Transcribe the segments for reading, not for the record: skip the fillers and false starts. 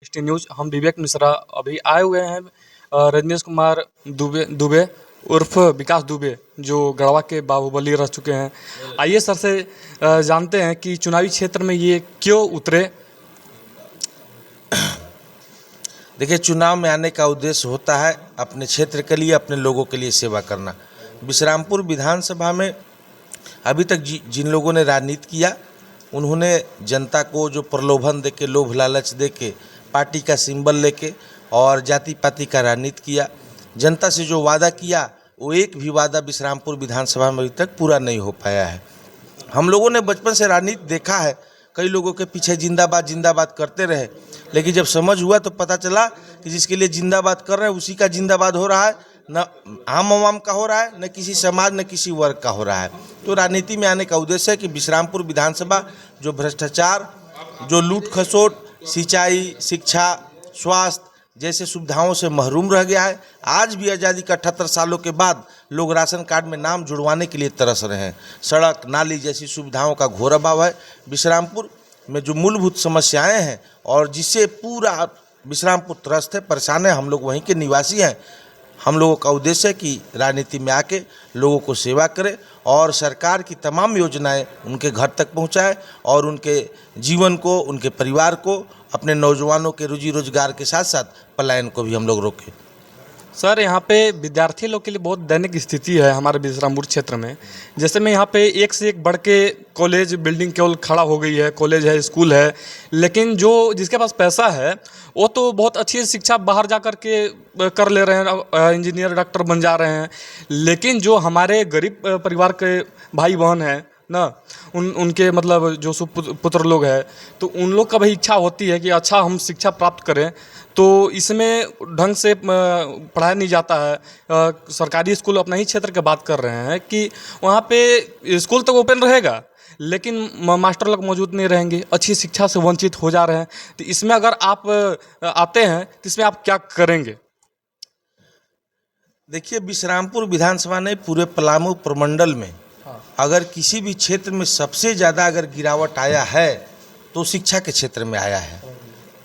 T news. हम विवेक मिश्रा अभी आए हुए हैं रजनीश कुमार दुबे दुबे उर्फ विकास दुबे, जो गढ़वा के बाहुबली रह चुके हैं। आइए सर से जानते हैं कि चुनावी क्षेत्र में ये क्यों उतरे। देखिए, चुनाव में आने का उद्देश्य होता है अपने क्षेत्र के लिए, अपने लोगों के लिए सेवा करना। बिश्रामपुर विधानसभा में अभी तक जिन लोगों ने राजनीति किया, उन्होंने जनता को जो प्रलोभन देके, लोभ लालच देके, पार्टी का सिंबल लेके और जाति पाति का राजनीति किया। जनता से जो वादा किया, वो एक भी वादा बिश्रामपुर विधानसभा में अभी तक पूरा नहीं हो पाया है। हम लोगों ने बचपन से राजनीति देखा है, कई लोगों के पीछे जिंदाबाद जिंदाबाद करते रहे, लेकिन जब समझ हुआ तो पता चला कि जिसके लिए जिंदाबाद कर रहे हैं उसी का जिंदाबाद हो रहा है, न आम आवाम का हो रहा है, न किसी समाज न किसी वर्ग का हो रहा है। तो राजनीति में आने का उद्देश्य है कि बिश्रामपुर विधानसभा जो भ्रष्टाचार, जो लूट खसोट, सिंचाई, शिक्षा, स्वास्थ्य जैसे सुविधाओं से महरूम रह गया है। आज भी आज़ादी का 78 सालों के बाद लोग राशन कार्ड में नाम जुड़वाने के लिए तरस रहे हैं। सड़क नाली जैसी सुविधाओं का घोर अभाव है। बिश्रामपुर में जो मूलभूत समस्याएं हैं और जिससे पूरा बिश्रामपुर त्रस्त है, परेशान है, हम लोग वहीं के निवासी हैं। हम लोगों का उद्देश्य है कि राजनीति में आके लोगों को सेवा करें और सरकार की तमाम योजनाएं उनके घर तक पहुंचाएं और उनके जीवन को, उनके परिवार को, अपने नौजवानों के रोजी रोजगार के साथ साथ पलायन को भी हम लोग रोकें। सर, यहाँ पे विद्यार्थी लोग के लिए बहुत दैनिक स्थिति है हमारे बिश्रामपुर क्षेत्र में। जैसे में यहाँ पे एक से एक बढ़ के कॉलेज बिल्डिंग केवल खड़ा हो गई है, कॉलेज है, स्कूल है, लेकिन जो जिसके पास पैसा है वो तो बहुत अच्छी शिक्षा बाहर जा कर के कर ले रहे हैं, इंजीनियर डॉक्टर बन जा रहे हैं। लेकिन जो हमारे गरीब परिवार के भाई बहन हैं ना, उनके मतलब जो सुपुत्र लोग हैं, तो उन लोग का भी इच्छा होती है कि अच्छा हम शिक्षा प्राप्त करें, तो इसमें ढंग से पढ़ाया नहीं जाता है। सरकारी स्कूल अपना ही क्षेत्र की बात कर रहे हैं कि वहाँ पे स्कूल तो ओपन रहेगा, लेकिन मास्टर लोग मौजूद नहीं रहेंगे, अच्छी शिक्षा से वंचित हो जा रहे हैं। तो इसमें अगर आप आते हैं तो इसमें आप क्या करेंगे? देखिए, बिश्रामपुर विधानसभा ने पूरे पलामू प्रमंडल में अगर किसी भी क्षेत्र में सबसे ज़्यादा अगर गिरावट आया है तो शिक्षा के क्षेत्र में आया है।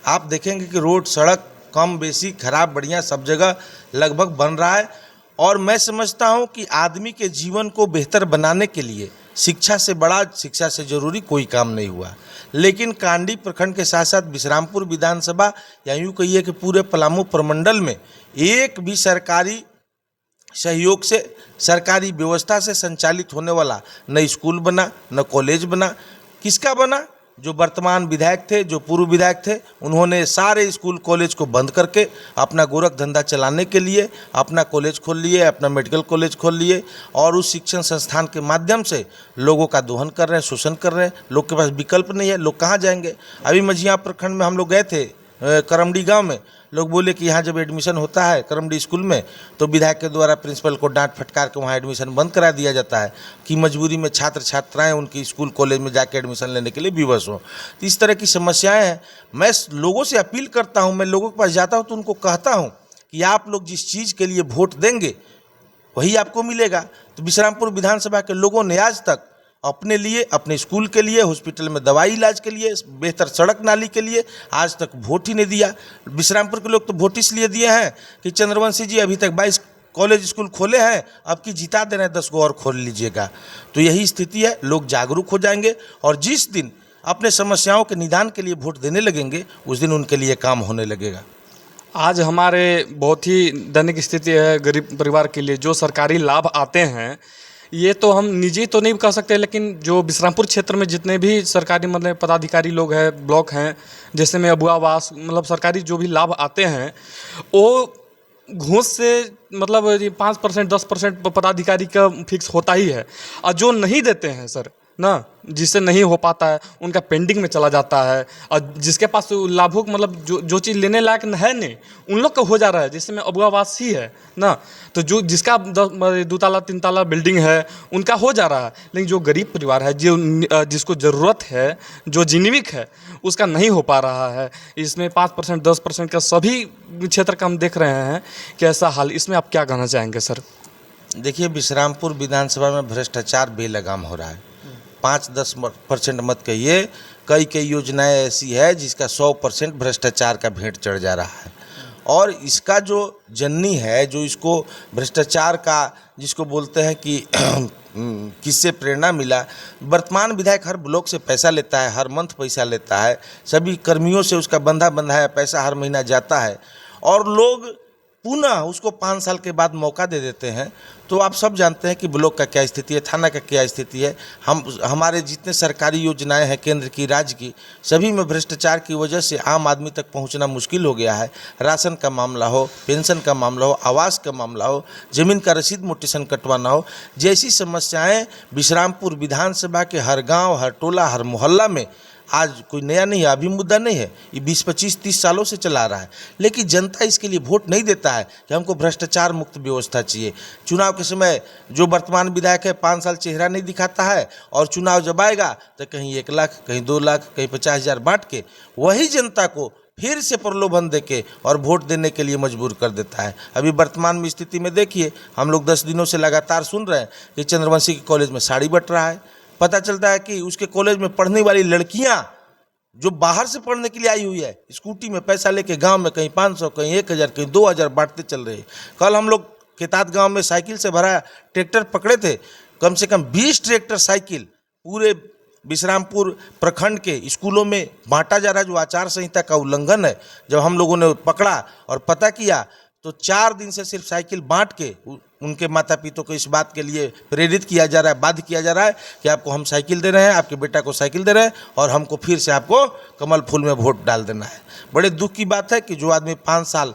आप देखेंगे कि रोड सड़क कम बेसी खराब बढ़िया सब जगह लगभग बन रहा है। और मैं समझता हूं कि आदमी के जीवन को बेहतर बनाने के लिए शिक्षा से बड़ा, शिक्षा से ज़रूरी कोई काम नहीं हुआ। लेकिन कांडी प्रखंड के साथ साथ बिश्रामपुर विधानसभा या यूँ कहिए कि पूरे पलामू प्रमंडल में एक भी सरकारी सहयोग से, सरकारी व्यवस्था से संचालित होने वाला न स्कूल बना, न कॉलेज बना। किसका बना? जो वर्तमान विधायक थे, जो पूर्व विधायक थे, उन्होंने सारे स्कूल कॉलेज को बंद करके अपना गोरख धंधा चलाने के लिए अपना कॉलेज खोल लिए, अपना मेडिकल कॉलेज खोल लिए और उस शिक्षण संस्थान के माध्यम से लोगों का दोहन कर रहे हैं, शोषण कर रहे हैं। लोग के पास विकल्प नहीं है, लोग कहाँ जाएंगे? अभी मझिया प्रखंड में हम लोग गए थे, करमडी गांव में। लोग बोले कि यहाँ जब एडमिशन होता है करमडी स्कूल में तो विधायक के द्वारा प्रिंसिपल को डांट फटकार के वहाँ एडमिशन बंद करा दिया जाता है कि मजबूरी में छात्र छात्राएं उनकी स्कूल कॉलेज में जाके एडमिशन लेने के लिए विवश हों। तो इस तरह की समस्याएं हैं। मैं लोगों से अपील करता हूँ, मैं लोगों के पास जाता हूँ तो उनको कहता हूँ कि आप लोग जिस चीज़ के लिए वोट देंगे वही आपको मिलेगा। तो बिश्रामपुर विधानसभा के लोगों ने आज तक अपने लिए, अपने स्कूल के लिए, हॉस्पिटल में दवाई इलाज के लिए, बेहतर सड़क नाली के लिए आज तक वोट ही नहीं दिया। बिश्रामपुर के लोग तो वोट इसलिए दिए हैं कि चंद्रवंशी जी अभी तक 22 कॉलेज स्कूल खोले हैं, अब की जिता दे रहे हैं, 10 को और खोल लीजिएगा। तो यही स्थिति है। लोग जागरूक हो जाएंगे और जिस दिन अपने समस्याओं के निदान के लिए वोट देने लगेंगे उस दिन उनके लिए काम होने लगेगा। आज हमारे बहुत ही दैनिक स्थिति है गरीब परिवार के लिए। जो सरकारी लाभ आते हैं, ये तो हम निजी तो नहीं कह सकते, लेकिन जो बिश्रामपुर क्षेत्र में जितने भी सरकारी मतलब पदाधिकारी लोग हैं, ब्लॉक हैं, जैसे में अबुआ आवास, मतलब सरकारी जो भी लाभ आते हैं वो घूस से मतलब 5% 10% पदाधिकारी का फिक्स होता ही है। और जो नहीं देते हैं सर ना, जिससे नहीं हो पाता है, उनका पेंडिंग में चला जाता है। और जिसके पास लाभुक मतलब जो चीज़ लेने लायक है नहीं, उन लोग का हो जा रहा है। जैसे में अबुआवास ही है ना, तो जो जिसका 2 ताला 3 ताला बिल्डिंग है उनका हो जा रहा है। लेकिन जो गरीब परिवार है, जो जिसको ज़रूरत है, जो जीविक है, उसका नहीं हो पा रहा है। इसमें 5% 10% का सभी क्षेत्र का हम देख रहे हैं कि ऐसा हाल। इसमें आप क्या कहना चाहेंगे सर? देखिए, बिश्रामपुर विधानसभा में भ्रष्टाचार बेलगाम हो रहा है। 5-10% मत कहिए, कई कई योजनाएं ऐसी है जिसका 100% भ्रष्टाचार का भेंट चढ़ जा रहा है। और इसका जो जननी है, जो इसको भ्रष्टाचार का जिसको बोलते हैं कि किससे प्रेरणा मिला, वर्तमान विधायक हर ब्लॉक से पैसा लेता है, हर मंथ पैसा लेता है, सभी कर्मियों से उसका बंधाया पैसा हर महीना जाता है और लोग पुनः उसको 5 साल के बाद मौका दे देते हैं। तो आप सब जानते हैं कि ब्लॉक का क्या स्थिति है, थाना का क्या स्थिति है। हमारे जितने सरकारी योजनाएं हैं केंद्र की, राज्य की, सभी में भ्रष्टाचार की वजह से आम आदमी तक पहुंचना मुश्किल हो गया है। राशन का मामला हो, पेंशन का मामला हो, आवास का मामला हो, ज़मीन का रसीद मोटेशन कटवाना हो, जैसी समस्याएँ बिश्रामपुर विधानसभा के हर गाँव, हर टोला, हर मोहल्ला में आज कोई नया नहीं है, अभी मुद्दा नहीं है, ये 20, 25, 30 सालों से चला रहा है। लेकिन जनता इसके लिए वोट नहीं देता है कि हमको भ्रष्टाचार मुक्त व्यवस्था चाहिए। चुनाव के समय जो वर्तमान विधायक है 5 साल चेहरा नहीं दिखाता है और चुनाव जब आएगा तो कहीं 1 लाख, कहीं 2 लाख, कहीं 50,000 बांट के वही जनता को फिर से प्रलोभन देके और वोट देने के लिए मजबूर कर देता है। अभी वर्तमान में स्थिति में देखिए, हम लोग 10 दिनों से लगातार सुन रहे हैं कि चंद्रवंशी के कॉलेज में साड़ी बंट रहा है। पता चलता है कि उसके कॉलेज में पढ़ने वाली लड़कियां जो बाहर से पढ़ने के लिए आई हुई है, स्कूटी में पैसा लेके गांव में कहीं 500, कहीं 1,000, कहीं 2,000 बांटते चल रहे हैं। कल हम लोग केतात गांव में साइकिल से भरा ट्रैक्टर पकड़े थे, कम से कम 20 ट्रैक्टर साइकिल पूरे बिश्रामपुर प्रखंड के स्कूलों में बांटा जा रहा है, जो आचार संहिता का उल्लंघन है। जब हम लोगों ने पकड़ा और पता किया तो 4 दिन से सिर्फ साइकिल बांट के उनके माता पिता को इस बात के लिए प्रेरित किया जा रहा है, बाध्य किया जा रहा है कि आपको हम साइकिल दे रहे हैं, आपके बेटा को साइकिल दे रहे हैं और हमको फिर से आपको कमल फूल में वोट डाल देना है। बड़े दुख की बात है कि जो आदमी 5 साल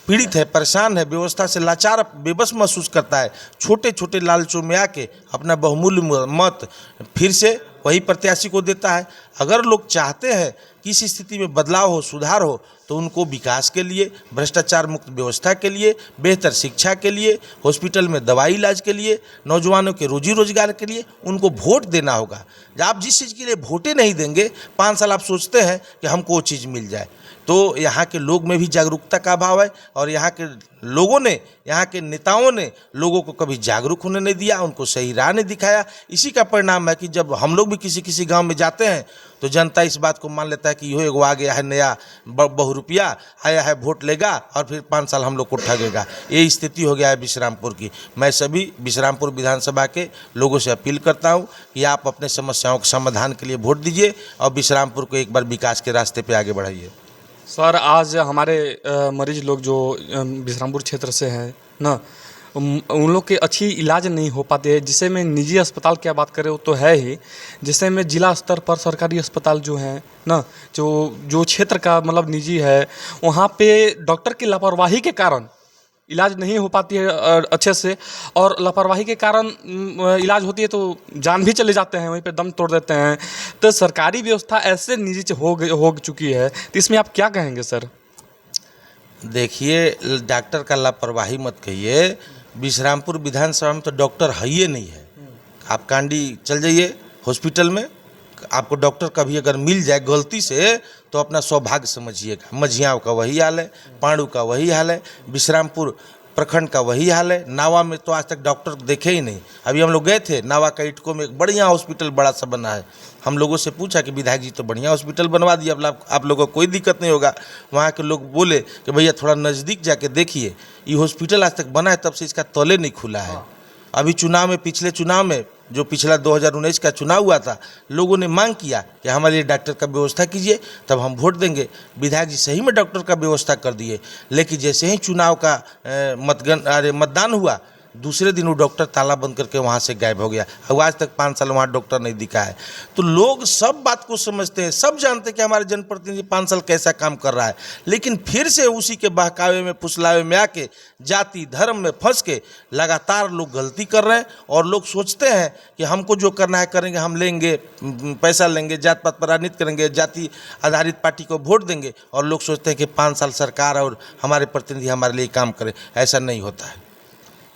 पीड़ित है, परेशान है, व्यवस्था से लाचार, बेबस महसूस करता है, छोटे छोटे लालचों में आके अपना बहुमूल्य मत फिर से वही प्रत्याशी को देता है। अगर लोग चाहते हैं कि इस स्थिति में बदलाव हो, सुधार हो, तो उनको विकास के लिए, भ्रष्टाचार मुक्त व्यवस्था के लिए, बेहतर शिक्षा के लिए, हॉस्पिटल में दवाई इलाज के लिए, नौजवानों के रोजी रोजगार के लिए उनको वोट देना होगा। जब आप जिस चीज़ के लिए वोटे नहीं देंगे, 5 साल आप सोचते हैं कि हमको वो चीज़ मिल जाए, तो यहाँ के लोग में भी जागरूकता का अभाव है और यहाँ के लोगों ने, यहाँ के नेताओं ने लोगों को कभी जागरूक होने नहीं दिया, उनको सही राह नहीं दिखाया। इसी का परिणाम है कि जब हम लोग भी किसी गांव में जाते हैं तो जनता इस बात को मान लेता है कि यो एगो आ गया है नया बहुरुपिया आया है, वोट लेगा और फिर 5 साल हम लोग को ठगेगा। ये स्थिति हो गया है बिश्रामपुर की। मैं सभी बिश्रामपुर विधानसभा के लोगों से अपील करता हूँ कि आप अपने समस्याओं के समाधान के लिए वोट दीजिए और बिश्रामपुर को एक बार विकास के रास्ते पर आगे बढ़ाइए। सर, आज हमारे मरीज लोग जो बिश्रामपुर क्षेत्र से हैं ना, उन लोग के अच्छी इलाज नहीं हो पाते हैं। जिसे में निजी अस्पताल क्या बात करें वो तो है ही, जिससे में जिला स्तर पर सरकारी अस्पताल जो हैं ना, जो क्षेत्र का मतलब निजी है, वहाँ पे डॉक्टर की लापरवाही के कारण इलाज नहीं हो पाती है अच्छे से, और लापरवाही के कारण इलाज होती है तो जान भी चले जाते हैं, वहीं पे दम तोड़ देते हैं। तो सरकारी व्यवस्था ऐसे निजी हो चुकी है, तो इसमें आप क्या कहेंगे सर? देखिए, डॉक्टर का लापरवाही मत कहिए। बिश्रामपुर विधानसभा में तो डॉक्टर है ही नहीं है। आप कांडी चल जाइए हॉस्पिटल में, आपको डॉक्टर कभी अगर मिल जाए गलती से तो अपना सौभाग्य समझिएगा। मझियाँव का वही हाल है, पांडू का वही हाल है, बिश्रामपुर प्रखंड का वही हाल है। नावा में तो आज तक डॉक्टर देखे ही नहीं। अभी हम लोग गए थे नावा का इटको में, एक बढ़िया हॉस्पिटल बड़ा सा बना है। हम लोगों से पूछा कि विधायक जी तो बढ़िया हॉस्पिटल बनवा दिया, आप लोगों को कोई दिक्कत नहीं होगा। वहाँ के लोग बोले कि भैया थोड़ा नज़दीक जाके देखिए, ये हॉस्पिटल आज तक बना है तब से इसका तले नहीं खुला है। अभी चुनाव में, पिछले चुनाव में, जो पिछला 2019 का चुनाव हुआ था, लोगों ने मांग किया कि हमारे लिए डॉक्टर का व्यवस्था कीजिए, तब हम वोट देंगे। विधायक जी सही में डॉक्टर का व्यवस्था कर दिए, लेकिन जैसे ही चुनाव का मतदान हुआ, दूसरे दिन वो डॉक्टर ताला बंद करके वहाँ से गायब हो गया। अब आज तक 5 साल वहाँ डॉक्टर नहीं दिखा है। तो लोग सब बात को समझते हैं, सब जानते हैं कि हमारे जनप्रतिनिधि 5 साल कैसा काम कर रहा है, लेकिन फिर से उसी के बहकावे में, फुसलावे में आके, जाति धर्म में फंस के लगातार लोग गलती कर रहे हैं। और लोग सोचते हैं कि हमको जो करना है करेंगे, हम लेंगे, पैसा लेंगे, जात पात पर राजनीति करेंगे, जाति आधारित पार्टी को वोट देंगे, और लोग सोचते हैं कि 5 साल सरकार और हमारे प्रतिनिधि हमारे लिए काम करें। ऐसा नहीं होता है।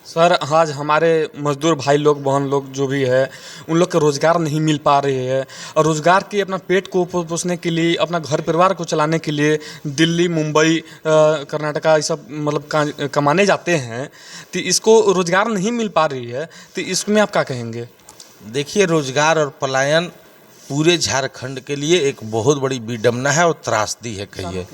सर, आज हमारे मजदूर भाई लोग, बहन लोग जो भी है, उन लोग को रोज़गार नहीं मिल पा रही है, और रोज़गार के अपना पेट को पोषने के लिए, अपना घर परिवार को चलाने के लिए दिल्ली, मुंबई, कर्नाटका ये सब मतलब कमाने जाते हैं, तो इसको रोज़गार नहीं मिल पा रही है, तो इसमें आप क्या कहेंगे? देखिए, रोज़गार और पलायन पूरे झारखंड के लिए एक बहुत बड़ी विडम्बना है और त्रासदी है कहिए।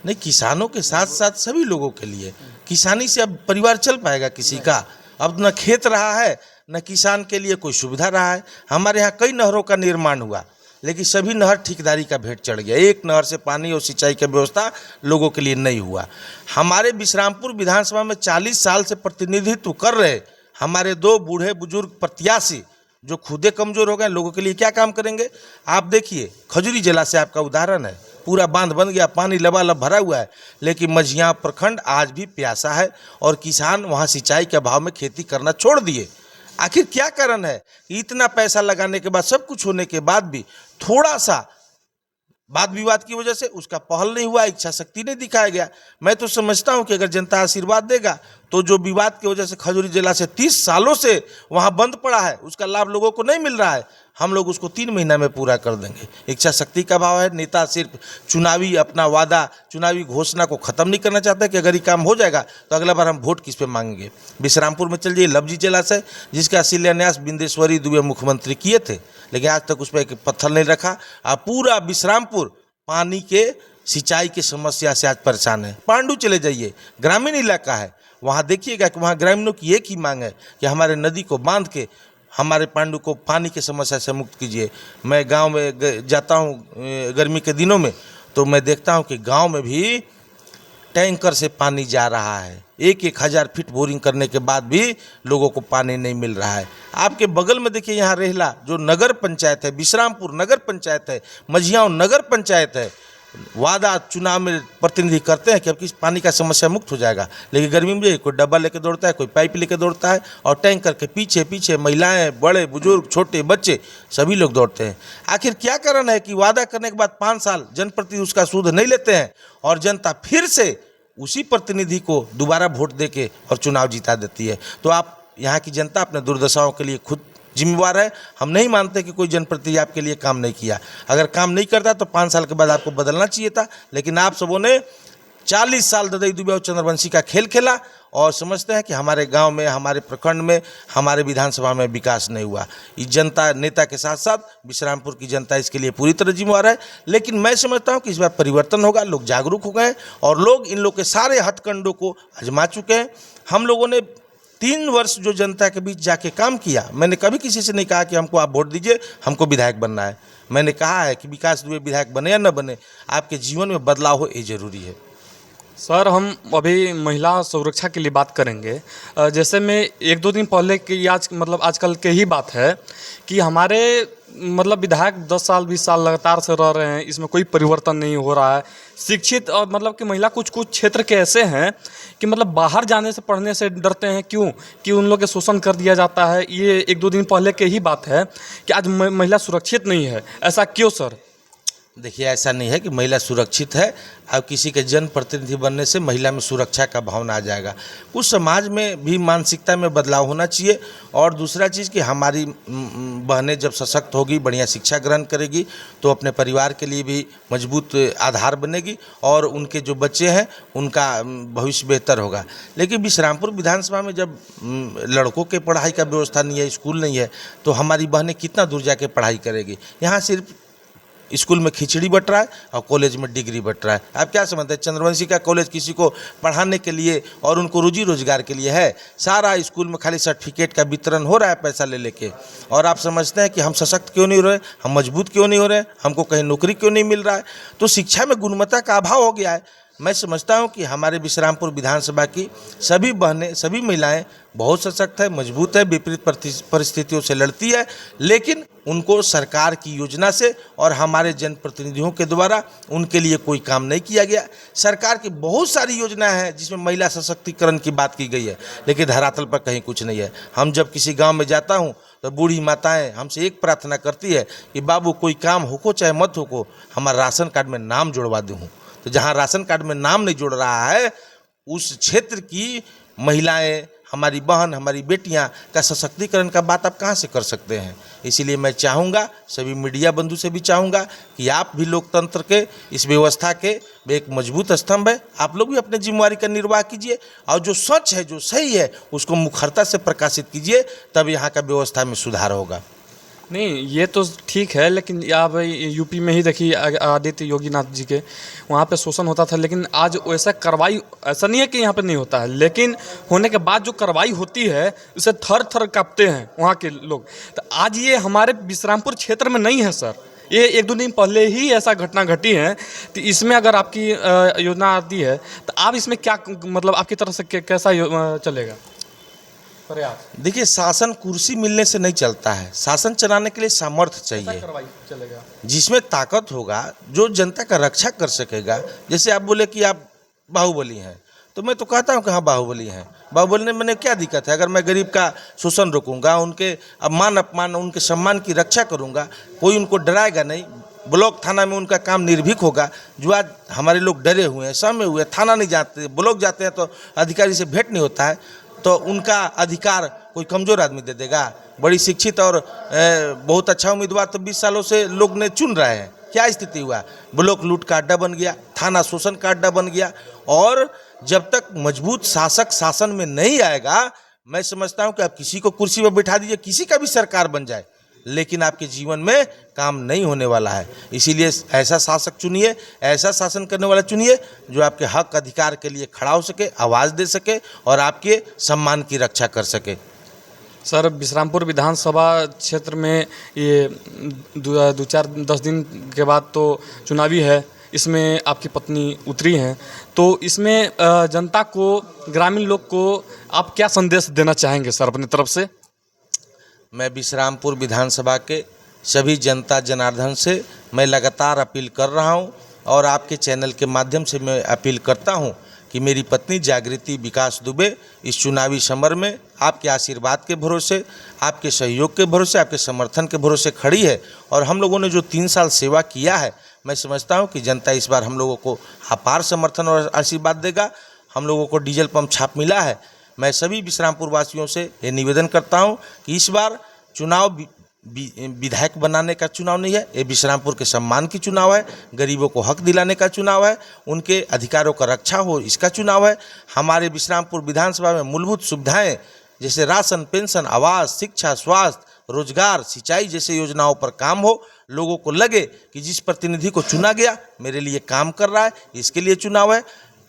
नहीं, किसानों के साथ साथ सभी लोगों के लिए। किसानी से अब परिवार चल पाएगा किसी का? अब न खेत रहा है, न किसान के लिए कोई सुविधा रहा है। हमारे यहाँ कई नहरों का निर्माण हुआ, लेकिन सभी नहर ठेकेदारी का भेंट चढ़ गया। एक नहर से पानी और सिंचाई की व्यवस्था लोगों के लिए नहीं हुआ। हमारे बिश्रामपुर विधानसभा में 40 साल से प्रतिनिधित्व कर रहे हमारे 2 बूढ़े बुजुर्ग प्रत्याशी जो खुदे कमज़ोर हो गए, लोगों के लिए क्या काम करेंगे? आप देखिए, खजुरी जिला से आपका उदाहरण है, पूरा बांध बन गया, पानी लबालब भरा हुआ है, लेकिन मझियाँ प्रखंड आज भी प्यासा है और किसान वहाँ सिंचाई के अभाव में खेती करना छोड़ दिए। आखिर क्या कारण है कि इतना पैसा लगाने के बाद, सब कुछ होने के बाद भी थोड़ा सा वाद विवाद की वजह से उसका पहल नहीं हुआ, इच्छा शक्ति नहीं दिखाया गया। मैं तो समझता हूं कि अगर जनता आशीर्वाद देगा तो जो विवाद की वजह से खजूरी जिला से 30 सालों से वहां बंद पड़ा है, उसका लाभ लोगों को नहीं मिल रहा है, हम लोग उसको 3 महीना में पूरा कर देंगे। इच्छा शक्ति का अभाव है। नेता सिर्फ चुनावी अपना वादा, चुनावी घोषणा को ख़त्म नहीं करना चाहता कि अगर ये काम हो जाएगा तो अगला बार हम वोट किस पे मांगेंगे। बिश्रामपुर में चल जाइए, लवजी जलाशय, जिसका शिलान्यास बिंदेश्वरी दुबे मुख्यमंत्री किए थे, लेकिन आज तक उस पर एक पत्थर नहीं रखा। अब पूरा बिश्रामपुर पानी के सिंचाई की समस्या से आज परेशान है। पांडु चले जाइए, ग्रामीण इलाका है, वहाँ देखिएगा कि वहाँ ग्रामीणों की एक ही मांग है कि हमारे नदी को बांध के हमारे पांडु को पानी की समस्या से मुक्त कीजिए। मैं गांव में जाता हूँ गर्मी के दिनों में, तो मैं देखता हूँ कि गांव में भी टैंकर से पानी जा रहा है। 1,000 फीट बोरिंग करने के बाद भी लोगों को पानी नहीं मिल रहा है। आपके बगल में देखिए, यहाँ रेहला जो नगर पंचायत है, बिश्रामपुर नगर पंचायत है, मझियाँ नगर पंचायत है, वादा चुनाव में प्रतिनिधि करते हैं कि अब किस पानी का समस्या मुक्त हो जाएगा, लेकिन गर्मी में कोई डब्बा लेके दौड़ता है, कोई पाइप लेके दौड़ता है, और टैंकर के पीछे पीछे महिलाएं, बड़े बुजुर्ग, छोटे बच्चे सभी लोग दौड़ते हैं। आखिर क्या कारण है कि वादा करने के बाद 5 साल जनप्रतिनिधि उसका सूद नहीं लेते हैं और जनता फिर से उसी प्रतिनिधि को दोबारा वोट देके और चुनाव जिता देती है? तो आप यहाँ की जनता अपने दुर्दशाओं के लिए खुद जिम्मेवार है। हम नहीं मानते कि कोई जनप्रतिनिधि आपके लिए काम नहीं किया। अगर काम नहीं करता तो 5 साल के बाद आपको बदलना चाहिए था, लेकिन आप सबों ने 40 साल ददई दुबे और चंद्रवंशी का खेल खेला और समझते हैं कि हमारे गांव में, हमारे प्रखंड में, हमारे विधानसभा में विकास नहीं हुआ। इस जनता, नेता के साथ साथ बिश्रामपुर की जनता इसके लिए पूरी तरह जिम्मेवार है। लेकिन मैं समझता हूं कि इस बार परिवर्तन होगा, लोग जागरूक हो गए हैं और लोग इन लोग के सारे हथकंडों को आजमा चुके हैं। हम लोगों ने 3 वर्ष जो जनता के बीच जाके काम किया, मैंने कभी किसी से नहीं कहा कि हमको आप वोट दीजिए, हमको विधायक बनना है। मैंने कहा है कि विकास दुबे विधायक बने या न बने, आपके जीवन में बदलाव हो, ये जरूरी है। सर, हम अभी महिला सुरक्षा के लिए बात करेंगे। जैसे मैं 1-2 दिन पहले की आजकल के ही बात है कि हमारे विधायक 10 साल 20 साल लगातार से रह रहे हैं, इसमें कोई परिवर्तन नहीं हो रहा है। शिक्षित और कि महिला कुछ क्षेत्र के ऐसे हैं कि बाहर जाने से, पढ़ने से डरते हैं। क्यों? कि उन लोग के शोषण कर दिया जाता है। ये 1-2 दिन पहले के ही बात है कि आज महिला सुरक्षित नहीं है। ऐसा क्यों सर? देखिए, ऐसा नहीं है कि महिला सुरक्षित है। अब किसी के जनप्रतिनिधि बनने से महिला में सुरक्षा का भावना आ जाएगा। कुछ समाज में भी मानसिकता में बदलाव होना चाहिए। और दूसरा चीज़ कि हमारी बहनें जब सशक्त होगी, बढ़िया शिक्षा ग्रहण करेगी, तो अपने परिवार के लिए भी मजबूत आधार बनेगी और उनके जो बच्चे हैं उनका भविष्य बेहतर होगा। लेकिन बिश्रामपुर विधानसभा में जब लड़कों के पढ़ाई का व्यवस्था नहीं है, स्कूल नहीं है, तो हमारी बहनें कितना दूर जाके पढ़ाई करेगी? यहाँ सिर्फ स्कूल में खिचड़ी बट रहा है और कॉलेज में डिग्री बट रहा है। आप क्या समझते हैं? चंद्रवंशी का कॉलेज किसी को पढ़ाने के लिए और उनको रोजी रोजगार के लिए है? सारा स्कूल में खाली सर्टिफिकेट का वितरण हो रहा है पैसा ले लेके। और आप समझते हैं कि हम सशक्त क्यों नहीं हो रहे, हम मजबूत क्यों नहीं हो रहे, हमको कहीं नौकरी क्यों नहीं मिल रहा है? तो शिक्षा में गुणवत्ता का अभाव हो गया है। मैं समझता हूं कि हमारे बिश्रामपुर विधानसभा की सभी बहनें, सभी महिलाएं बहुत सशक्त है, मजबूत है, विपरीत परिस्थितियों से लड़ती है, लेकिन उनको सरकार की योजना से और हमारे जनप्रतिनिधियों के द्वारा उनके लिए कोई काम नहीं किया गया। सरकार की बहुत सारी योजनाएं हैं जिसमें महिला सशक्तिकरण की बात की गई है, लेकिन धरातल पर कहीं कुछ नहीं है। हम जब किसी गाँव में जाता हूँ तो बूढ़ी माताएं हमसे एक प्रार्थना करती है कि बाबू कोई काम हो चाहे मत हो, हमारा राशन कार्ड में नाम जुड़वा दूँ। तो जहाँ राशन कार्ड में नाम नहीं जुड़ रहा है, उस क्षेत्र की महिलाएं, हमारी बहन, हमारी बेटियां का सशक्तिकरण का बात आप कहाँ से कर सकते हैं? इसीलिए मैं चाहूँगा, सभी मीडिया बंधु से भी चाहूँगा कि आप भी लोकतंत्र के इस व्यवस्था के एक मजबूत स्तंभ है, आप लोग भी अपने जिम्मेवारी का निर्वाह कीजिए और जो सच है, जो सही है, उसको मुखरता से प्रकाशित कीजिए, तब यहाँ का व्यवस्था में सुधार होगा। नहीं, ये तो ठीक है, लेकिन आप यूपी में ही देखिए आदित्य योगीनाथ जी के वहाँ पे शोषण होता था, लेकिन आज वैसा कार्रवाई, ऐसा नहीं है कि यहाँ पे नहीं होता है, लेकिन होने के बाद जो कार्रवाई होती है उसे थर थर कांपते हैं वहाँ के लोग। तो आज ये हमारे विश्रामपुर क्षेत्र में नहीं है सर, ये 1-2 दिन पहले ही ऐसा घटना घटी है। तो इसमें अगर आपकी योजना आती है तो आप इसमें क्या मतलब आपकी तरफ से कैसा चलेगा प्रयास? देखिए, शासन कुर्सी मिलने से नहीं चलता है, शासन चलाने के लिए सामर्थ्य चाहिए, कार्रवाई चलेगा जिसमें ताकत होगा, जो जनता का रक्षा कर सकेगा। जैसे आप बोले कि आप बाहुबली हैं, तो मैं तो कहता हूँ कि हाँ बाहुबली हैं। बाहुबली ने मैंने क्या दिक्कत है? अगर मैं गरीब का शोषण रोकूंगा, उनके मान अपमान, उनके सम्मान की रक्षा करूंगा, कोई उनको डराएगा नहीं। ब्लॉक थाना में उनका काम निर्भीक होगा। जो आज हमारे लोग डरे हुए हैं, सहमे हुए, थाना नहीं जाते, ब्लॉक जाते हैं तो अधिकारी से भेंट नहीं होता है, तो उनका अधिकार कोई कमज़ोर आदमी दे देगा? बड़ी शिक्षित और बहुत अच्छा उम्मीदवार तो 20 सालों से लोग ने चुन रहे हैं। क्या स्थिति हुआ? ब्लॉक लूट का अड्डा बन गया, थाना शोषण का अड्डा बन गया। और जब तक मजबूत शासक शासन में नहीं आएगा, मैं समझता हूं कि आप किसी को कुर्सी पर बिठा दीजिए, किसी का भी सरकार बन जाए, लेकिन आपके जीवन में काम नहीं होने वाला है। इसीलिए ऐसा शासक चुनिए, ऐसा शासन करने वाला चुनिए जो आपके हक अधिकार के लिए खड़ा हो सके, आवाज़ दे सके और आपके सम्मान की रक्षा कर सके। सर, विश्रामपुर विधानसभा क्षेत्र में ये 10 दिन के बाद तो चुनावी है, इसमें आपकी पत्नी उतरी हैं, तो इसमें जनता को, ग्रामीण लोग को आप क्या संदेश देना चाहेंगे सर अपनी तरफ से? मैं विश्रामपुर विधानसभा के सभी जनता जनार्दन से मैं लगातार अपील कर रहा हूं, और आपके चैनल के माध्यम से मैं अपील करता हूं कि मेरी पत्नी जागृति विकास दुबे इस चुनावी समर में आपके आशीर्वाद के भरोसे, आपके सहयोग के भरोसे, आपके समर्थन के भरोसे खड़ी है। और हम लोगों ने जो 3 साल सेवा किया है, मैं समझता हूं कि जनता इस बार हम लोगों को अपार समर्थन और आशीर्वाद देगा। हम लोगों को डीजल पंप छाप मिला है। मैं सभी विश्रामपुर वासियों से ये निवेदन करता हूं कि इस बार चुनाव विधायक बनाने का चुनाव नहीं है, ये विश्रामपुर के सम्मान की चुनाव है, गरीबों को हक दिलाने का चुनाव है, उनके अधिकारों का रक्षा हो इसका चुनाव है। हमारे विश्रामपुर विधानसभा में मूलभूत सुविधाएं जैसे राशन, पेंशन, आवास, शिक्षा, स्वास्थ्य, रोजगार, सिंचाई जैसे योजनाओं पर काम हो, लोगों को लगे कि जिस प्रतिनिधि को चुना गया मेरे लिए काम कर रहा है, इसके लिए चुनाव है।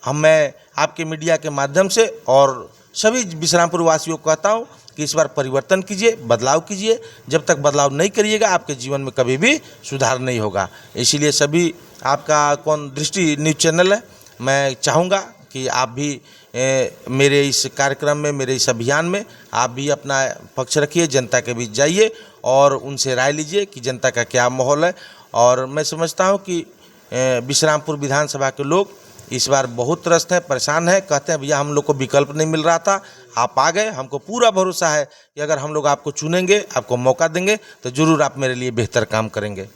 मैं आपके मीडिया के माध्यम से और सभी विश्रामपुर वासियों को कहता हूँ कि इस बार परिवर्तन कीजिए, बदलाव कीजिए। जब तक बदलाव नहीं करिएगा आपके जीवन में कभी भी सुधार नहीं होगा। इसीलिए सभी, आपका दृष्टि न्यूज़ चैनल है, मैं चाहूँगा कि आप भी मेरे इस कार्यक्रम में, मेरे इस अभियान में आप भी अपना पक्ष रखिए, जनता के बीच जाइए और उनसे राय लीजिए कि जनता का क्या माहौल है। और मैं समझता हूँ कि विश्रामपुर विधानसभा के लोग इस बार बहुत त्रस्त हैं, परेशान हैं, कहते हैं भैया हम लोग को विकल्प नहीं मिल रहा था, आप आ गए। हमको पूरा भरोसा है कि अगर हम लोग आपको चुनेंगे, आपको मौका देंगे तो ज़रूर आप मेरे लिए बेहतर काम करेंगे।